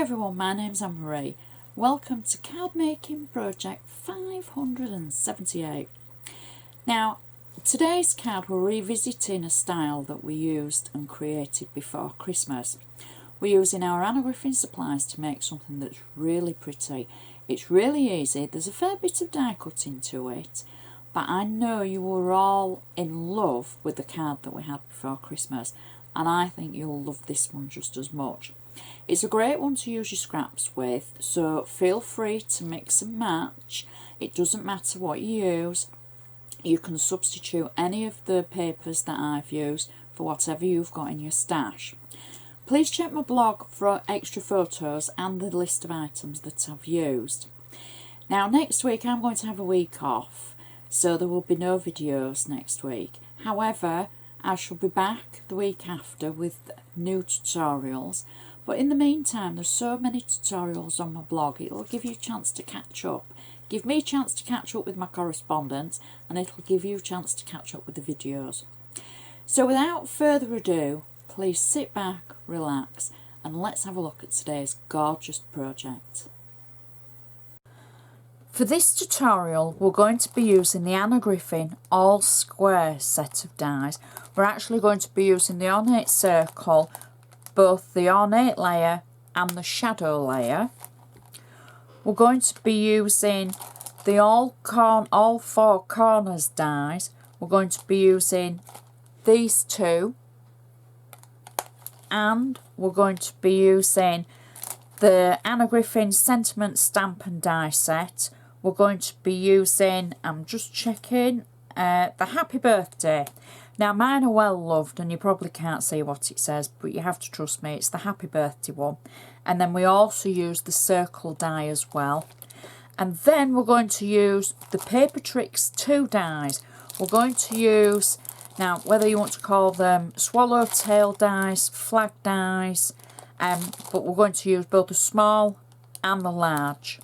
everyone, my name's Anna Marie. Welcome to Card Making Project 578. Now, today's card we're revisiting a style that we used and created before Christmas. We're using our Anna Griffin supplies to make something that's really pretty. It's really easy, there's a fair bit of die cutting to it, but I know you were all in love with the card that we had before Christmas, and I think you'll love this one just as much. It's a great one to use your scraps with, so feel free to mix and match. It doesn't matter what you use. You can substitute any of the papers that I've used for whatever you've got in your stash. Please check my blog for extra photos and the list of items that I've used. Now next week I'm going to have a week off, so there will be no videos next week. However, I shall be back the week after with new tutorials. But in the meantime, there's so many tutorials on my blog, it'll give you a chance to catch up. Give me a chance to catch up with my correspondence, and it'll give you a chance to catch up with the videos. So without further ado, please sit back, relax, and let's have a look at today's gorgeous project. For this tutorial, we're going to be using the Anna Griffin all square set of dies. We're actually going to be using the ornate circle, both the ornate layer and the shadow layer. We're going to be using the all four corners dies. We're going to be using these two, and we're going to be using the Anna Griffin sentiment stamp and die set. We're going to be using, I'm just checking, the Happy Birthday. Now mine are well loved and you probably can't see what it says, but you have to trust me, it's the Happy Birthday one. And then we also use the circle die as well. And then we're going to use the Paper Tricks 2 dies. We're going to use, now whether you want to call them swallowtail dies, flag dies, but we're going to use both the small and the large.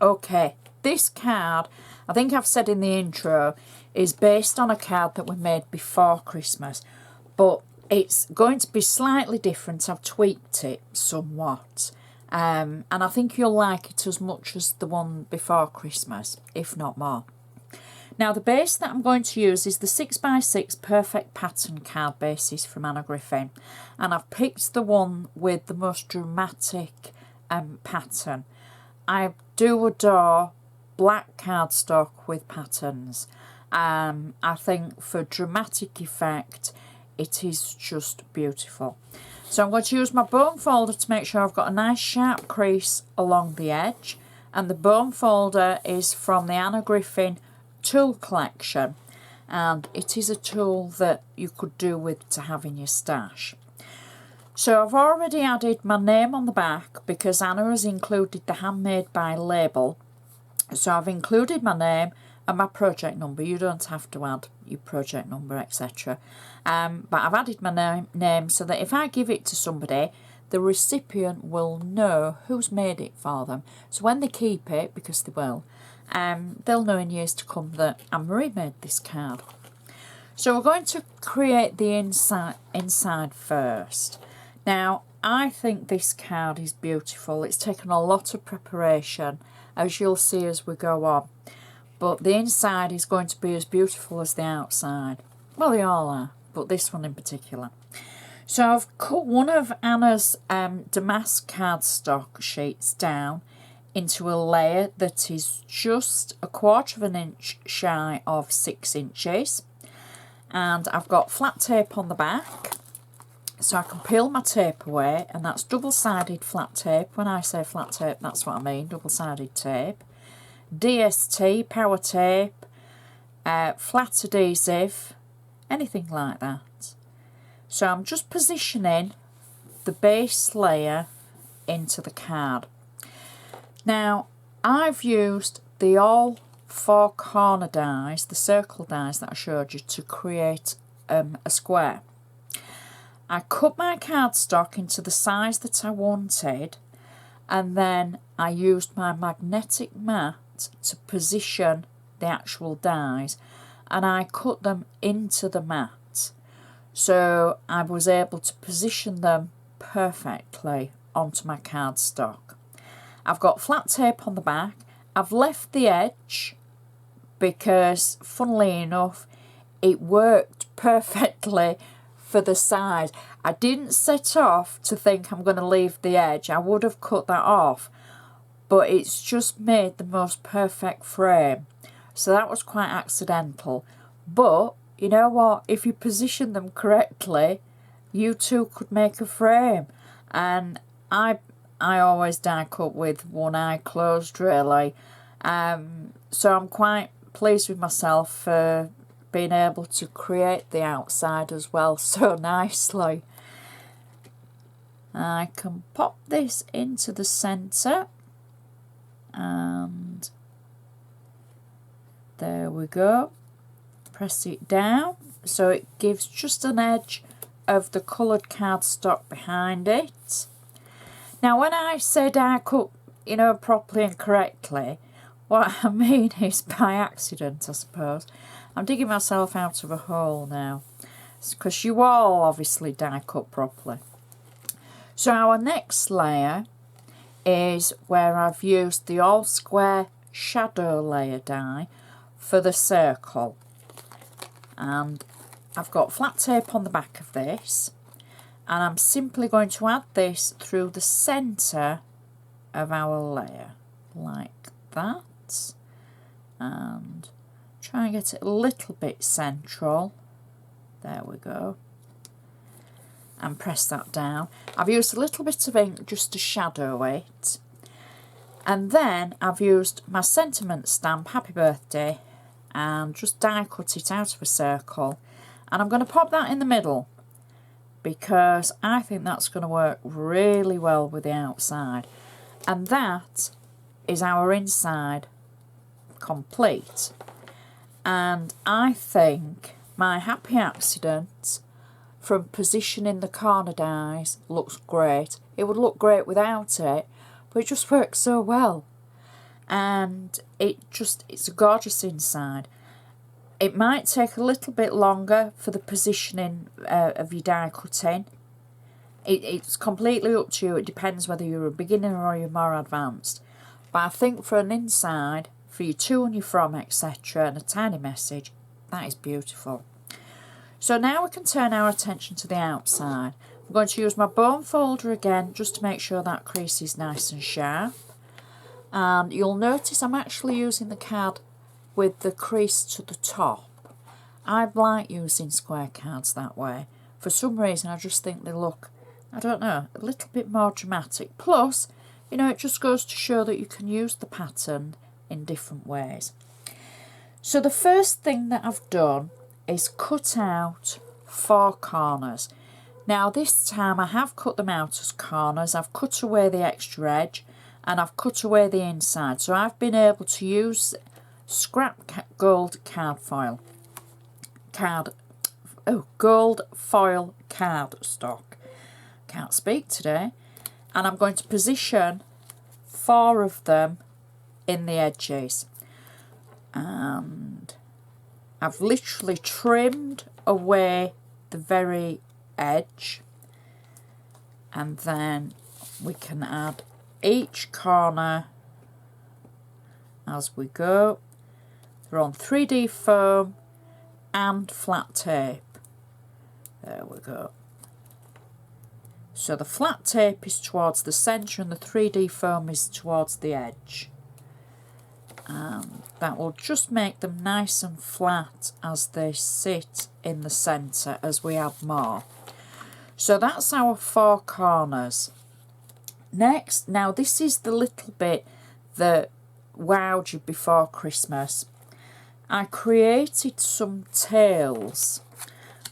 Okay, this card, I think I've said in the intro, is based on a card that we made before Christmas, but it's going to be slightly different. I've tweaked it somewhat, and I think you'll like it as much as the one before Christmas, if not more. Now the base that I'm going to use is the 6x6 Perfect Pattern card bases from Anna Griffin, and I've picked the one with the most dramatic pattern. I do adore black cardstock with patterns. I think for dramatic effect it is just beautiful. So I'm going to use my bone folder to make sure I've got a nice sharp crease along the edge, and the bone folder is from the Anna Griffin tool collection, and it is a tool that you could do with to have in your stash. So I've already added my name on the back because Anna has included the handmade by label. So I've included my name and my project number. You don't have to add your project number, etc. But I've added my name so that if I give it to somebody, the recipient will know who's made it for them. So when they keep it, because they will, they'll know in years to come that Anna Marie made this card. So we're going to create the inside first. Now, I think this card is beautiful. It's taken a lot of preparation, as you'll see as we go on. But the inside is going to be as beautiful as the outside. Well, they all are, but this one in particular. So I've cut one of Anna's damask cardstock sheets down into a layer that is just 1/4 of an inch shy of 6 inches. And I've got flat tape on the back, so I can peel my tape away, and that's double-sided flat tape. When I say flat tape, that's what I mean, double-sided tape. DST, power tape, flat adhesive, anything like that. So I'm just positioning the base layer into the card. Now I've used the all four corner dies, the circle dies that I showed you, to create a square. I cut my cardstock into the size that I wanted, and then I used my magnetic mat to position the actual dies, and I cut them into the mat, so I was able to position them perfectly onto my cardstock. I've got flat tape on the back. I've left the edge because, funnily enough, it worked perfectly for the side. I didn't set off to think I'm going to leave the edge. I would have cut that off, but it's just made the most perfect frame. So that was quite accidental. But you know what? If you position them correctly, you too could make a frame. And I always die cut with one eye closed, really. So I'm quite pleased with myself for being able to create the outside as well so nicely. I can pop this into the centre, and there we go. Press it down so it gives just an edge of the coloured cardstock behind it. Now when I say die cut, you know, properly and correctly, what I mean is by accident, I suppose. I'm digging myself out of a hole now, because you all obviously die cut properly. So our next layer is where I've used the all square shadow layer die for the circle. And I've got flat tape on the back of this, and I'm simply going to add this through the centre of our layer, like that. And try and get it a little bit central. There we go. And press that down. I've used a little bit of ink just to shadow it. And then I've used my sentiment stamp, Happy Birthday, and just die cut it out of a circle. And I'm going to pop that in the middle, because I think that's going to work really well with the outside. And that is our inside complete. And I think my happy accident from positioning the corner dies looks great. It would look great without it, but it just works so well. And it's a gorgeous inside. It might take a little bit longer for the positioning of your die cutting. It's completely up to you. It depends whether you're a beginner or you're more advanced. But I think for an inside, for your to and your from, etc., and a tiny message, that is beautiful. So now we can turn our attention to the outside. I'm going to use my bone folder again just to make sure that crease is nice and sharp. And you'll notice I'm actually using the card with the crease to the top. I like using square cards that way. For some reason I just think they look, I don't know, a little bit more dramatic. Plus, you know, it just goes to show that you can use the pattern in different ways. So the first thing that I've done is cut out 4 corners. Now this time I have cut them out as corners. I've cut away the extra edge and I've cut away the inside. So I've been able to use scrap gold foil cardstock. Can't speak today. And I'm going to position 4 of them in the edges. And I've literally trimmed away the very edge, and then we can add each corner as we go. They're on 3D foam and flat tape. There we go. So the flat tape is towards the centre and the 3D foam is towards the edge. And that will just make them nice and flat as they sit in the centre as we add more. So that's our 4 corners. Next, now this is the little bit that wowed you before Christmas. I created some tails,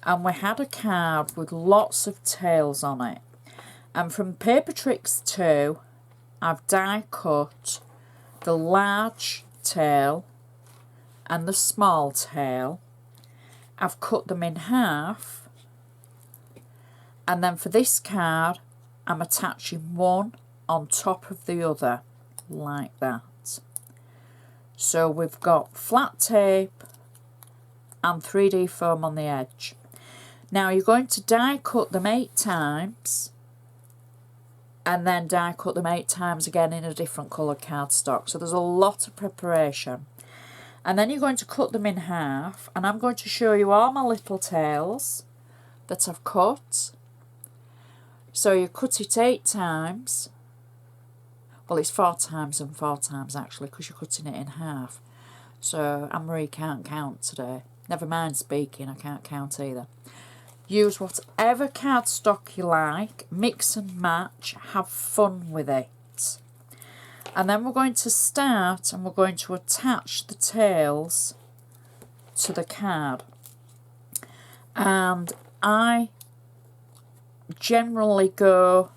and we had a card with lots of tails on it. And from Paper Tricks 2, I've die cut the large tail and the small tail. I've cut them in half, and then for this card I'm attaching one on top of the other like that. So we've got flat tape and 3D foam on the edge. Now you're going to die cut them 8 times and then die cut them 8 times again in a different colour cardstock. So there's a lot of preparation. And then you're going to cut them in half, and I'm going to show you all my little tails that I've cut. So you cut it 8 times. Well, it's 4 times and 4 times actually, because you're cutting it in half. So Anne-Marie can't count today. Never mind speaking, I can't count either. Use whatever cardstock you like, mix and match, have fun with it. And then we're going to start and we're going to attach the tails to the card. And I generally go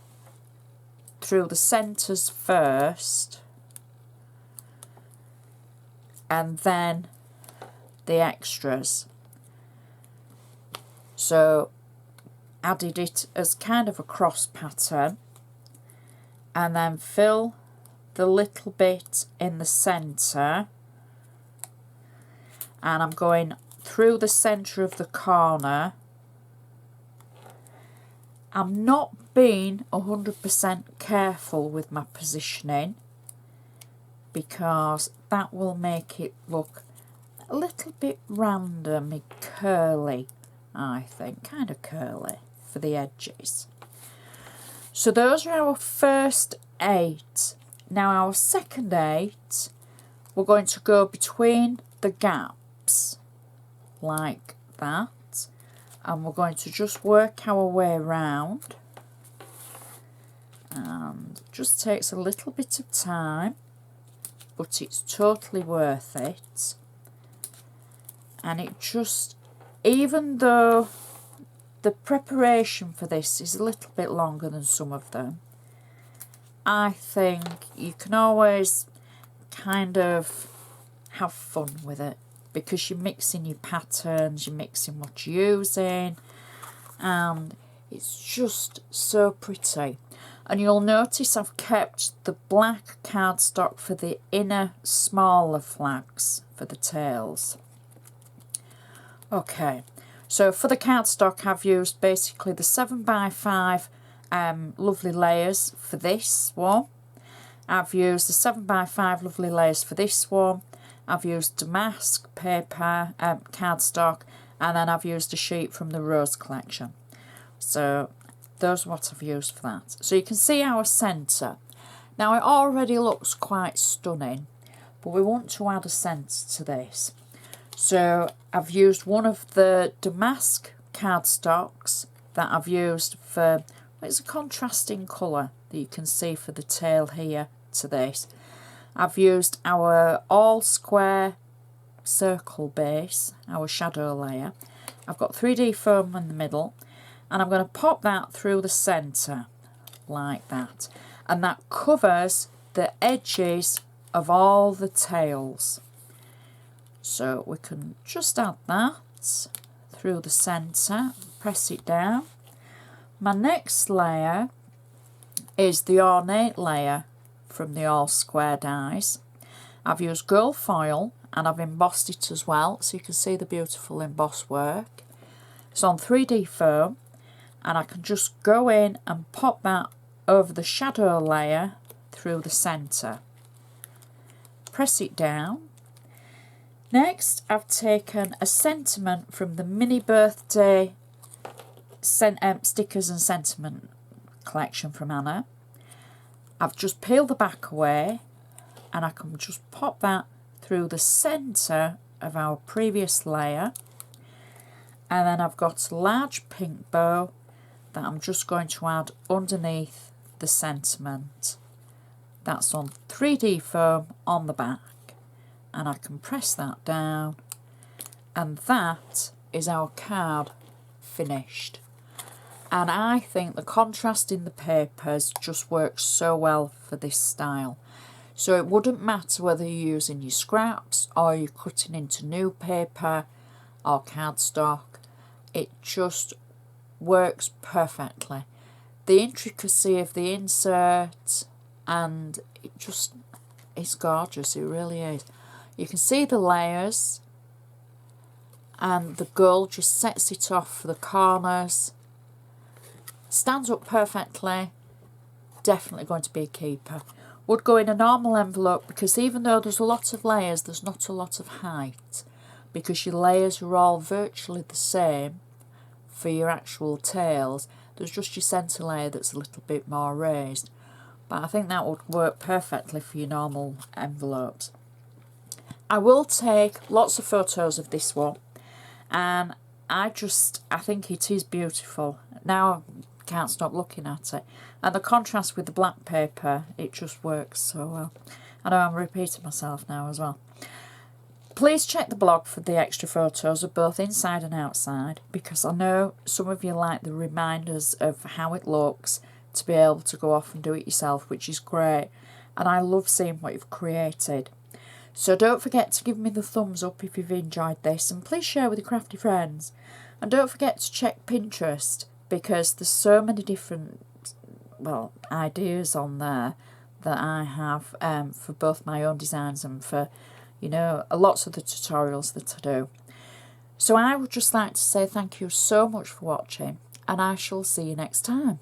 through the centres first and then the extras. So added it as kind of a cross pattern, and then fill the little bit in the centre, and I'm going through the centre of the corner. I'm not being 100% careful with my positioning because that will make it look a little bit random and curly, I think, kind of curly for the edges. So those are our first 8. Now our second 8, we're going to go between the gaps like that, and we're going to just work our way around, and it just takes a little bit of time, but it's totally worth it. And it just, even though the preparation for this is a little bit longer than some of them, I think you can always kind of have fun with it because you're mixing your patterns, you're mixing what you're using, and it's just so pretty. And you'll notice I've kept the black cardstock for the inner smaller flags for the tails. Okay, so for the cardstock I've used basically the 7x5 lovely layers for this one. I've used the 7x5 lovely layers for this one. I've used damask paper, cardstock, and then I've used a sheet from the Rose collection. So those are what I've used for that. So you can see our centre. Now it already looks quite stunning, but we want to add a centre to this. So I've used one of the damask cardstocks that I've used for, it's a contrasting colour that you can see for the tail here to this. I've used our all square circle base, our shadow layer. I've got 3D foam in the middle, and I'm going to pop that through the centre like that, and that covers the edges of all the tails. So we can just add that through the centre, press it down. My next layer is the ornate layer from the all square dies. I've used gold foil and I've embossed it as well, so you can see the beautiful emboss work. It's on 3D foam, and I can just go in and pop that over the shadow layer through the centre. Press it down. Next, I've taken a sentiment from the mini birthday stickers and sentiment collection from Anna. I've just peeled the back away, and I can just pop that through the centre of our previous layer. And then I've got a large pink bow that I'm just going to add underneath the sentiment. That's on 3D foam on the back. And I can press that down, and that is our card finished. And I think the contrast in the papers just works so well for this style. So it wouldn't matter whether you're using your scraps or you're cutting into new paper or cardstock, it just works perfectly. The intricacy of the insert, and it's gorgeous, it really is. You can see the layers, and the gold just sets it off for the corners. Stands up perfectly, definitely going to be a keeper. Would go in a normal envelope because even though there's a lot of layers, there's not a lot of height because your layers are all virtually the same for your actual tails. There's just your centre layer that's a little bit more raised. But I think that would work perfectly for your normal envelopes. I will take lots of photos of this one, and I think it is beautiful. Now I can't stop looking at it. And the contrast with the black paper, it just works so well. I know I'm repeating myself now as well. Please check the blog for the extra photos of both inside and outside, because I know some of you like the reminders of how it looks to be able to go off and do it yourself, which is great. And I love seeing what you've created. So don't forget to give me the thumbs up if you've enjoyed this, and please share with your crafty friends. And don't forget to check Pinterest, because there's so many different, well, ideas on there that I have for both my own designs and for, you know, lots of the tutorials that I do. So I would just like to say thank you so much for watching, and I shall see you next time.